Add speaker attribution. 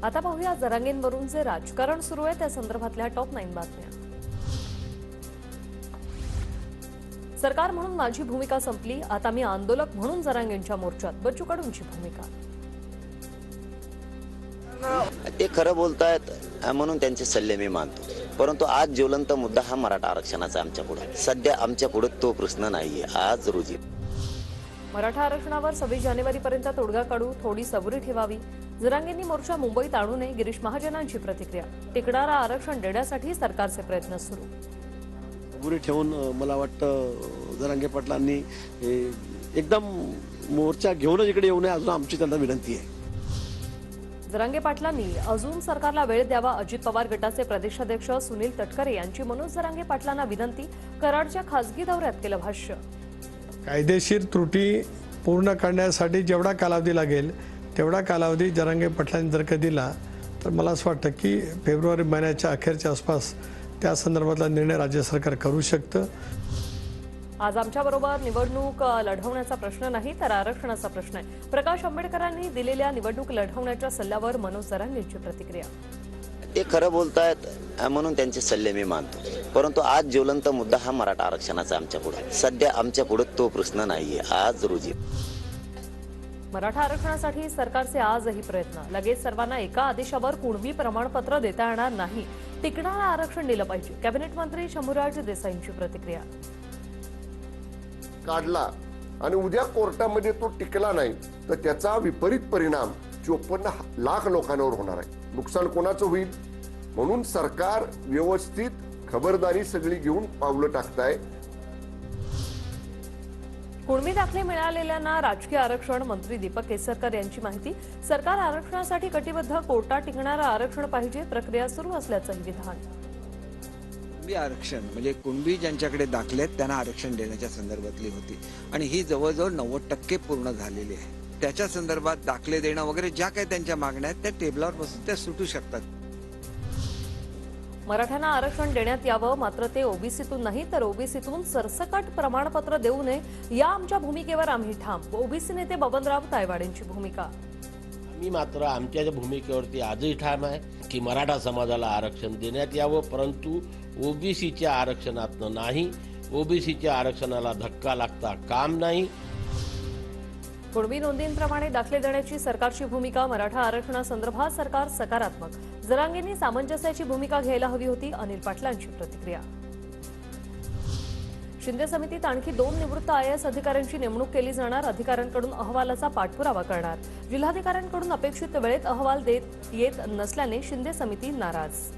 Speaker 1: आता पाहूया जरांगेंवरून जे राजकारण सुरू आहे त्या संदर्भातल्या टॉप 9 बातम्या। सरकार म्हणून माझी भूमिका संपली, आता मी आंदोलक म्हणून जरांगेंच्या मोर्चात, बच्चू कडूंची भूमिका।
Speaker 2: ते खरं बोलतायत म्हणून त्यांचे सल्ले मी मानतो, परंतु आज ज्वलंत मुद्दा हा मराठा आरक्षणाचा आमच्यापुढे सध्या आमच्यापुढे तो प्रश्न नाहीये। आज रोजी
Speaker 1: मराठा आरक्षणावर 26 जानेवारीपर्यंत तोडगा काढू, थोडी सबुरी ठेवावी। जरांगेंनी मोर्चा मुंबईत आणू नये, गिरीश महाजनांची प्रतिक्रिया। टिकणारा आरक्षण देण्यासाठी सरकारचे प्रयत्न सुरू।
Speaker 3: सबुरी ठेवून मला वाटतं जरांगे पाटलांनी एकदम मोर्चा घेऊनच इकडे येऊ नये, अजून आमची त्यांना विनंती आहे।
Speaker 1: जरांगे पाटलांनी अजून सरकारला वेळ द्यावा। अजित पवार गटाचे प्रदेशाध्यक्ष सुनील तटकरे यांची मनोज जरांगे पाटलांना विनंती। कराडच्या खासगी दौऱ्यात केलं भाष्य।
Speaker 4: कायदेशीर त्रुटी पूर्ण करण्यासाठी जेवढा कालावधी लागेल तेवढा कालावधी जरांगे पाटलांनी जर का दिला तर मला असं वाटतं की फेब्रुवारी महिन्याच्या अखेरच्या आसपास त्या संदर्भातला निर्णय राज्य सरकार करू शकतं।
Speaker 1: आज आमच्याबरोबर निवडणूक लढवण्याचा प्रश्न नाही तर आरक्षणाचा प्रश्न आहे। प्रकाश आंबेडकरांनी दिलेल्या निवडणूक लढवण्याच्या सल्ल्यावर मनोज जरांगेंची प्रतिक्रिया।
Speaker 2: ते खरं बोलतायत म्हणून त्यांचे सल्ले मी मानतो, परंतु आज ज्वलंत मुद्दा हा मराठा आरक्षणाचा आमच्यापुढे सध्या आमच्यापुढे तो प्रश्न नाहीये। आज रोजी
Speaker 1: मराठा आरक्षणासाठी सरकारचे आजही प्रयत्न। लगेच सर्वांना एका आदेशावर कुणबी प्रमाणपत्र देता येणार नाही, टिकणारं आरक्षण दिलं पाहिजे। कॅबिनेट मंत्री शंभूराज देसाईंची प्रतिक्रिया।
Speaker 5: काढला आणि उद्या कोर्टामध्ये तो टिकला नाही तर त्याचा विपरीत परिणाम 54 लाख लोकांवर होणार आहे। नुकसान कोणाचं होईल, म्हणून सरकार व्यवस्थित खबरदारी सगळी घेऊन पावलं टाकताय।
Speaker 1: कुणबी दाखले मिळालेल्यांना राजकीय आरक्षण। मंत्री दीपक केसरकर यांची माहिती। सरकार आरक्षणासाठी कटिबद्ध, कोर्टात टिकणारं आरक्षण पाहिजे, प्रक्रिया सुरू असल्याचंही विधान।
Speaker 6: कुणबी आरक्षण म्हणजे कुणबी ज्यांच्याकडे दाखले आहेत त्यांना आरक्षण देण्याच्या संदर्भातली होती आणि ही जवळजवळ 90% पूर्ण झालेली आहे। त्याच्या संदर्भात दाखले देणं वगैरे ज्या काही त्यांच्या मागण्या आहेत त्या टेबलावर बसून त्या सुटू शकतात।
Speaker 1: मराठ्यांना आरक्षण देण्यात यावं, मात्र ते ओबीसीतून नाही तर ओबीसीतून सरसकट प्रमाणपत्र देऊ नये या आमच्या भूमिकेवर आम्ही ठाम। ओबीसी नेते बबनराव तायवाडेंची भूमिका।
Speaker 7: आम्ही मात्र आमच्या भूमिकेवरती आजही ठाम आहे की मराठा समाजाला आरक्षण देण्यात यावं, परंतु ओबीसीच्या आरक्षणातनं नाही। ओबीसीच्या आरक्षणाला धक्का लागता काम नाही।
Speaker 1: कुणबी नोंदींप्रमाणे दाखले देण्याची सरकारची भूमिका। मराठा आरक्षणासंदर्भात सरकार सकारात्मक। जरांगेंनी सामंजस्याची भूमिका घ्यायला हवी होती, अनिल पाटलांची प्रतिक्रिया। शिंदे समितीत आणखी 2 निवृत्त IAS अधिकाऱ्यांची नेमणूक केली जाणार। अधिकाऱ्यांकडून अहवालाचा पाठपुरावा करणार। जिल्हाधिकाऱ्यांकडून अपेक्षित वेळेत अहवाल येत नसल्याने शिंदे समिती नाराज।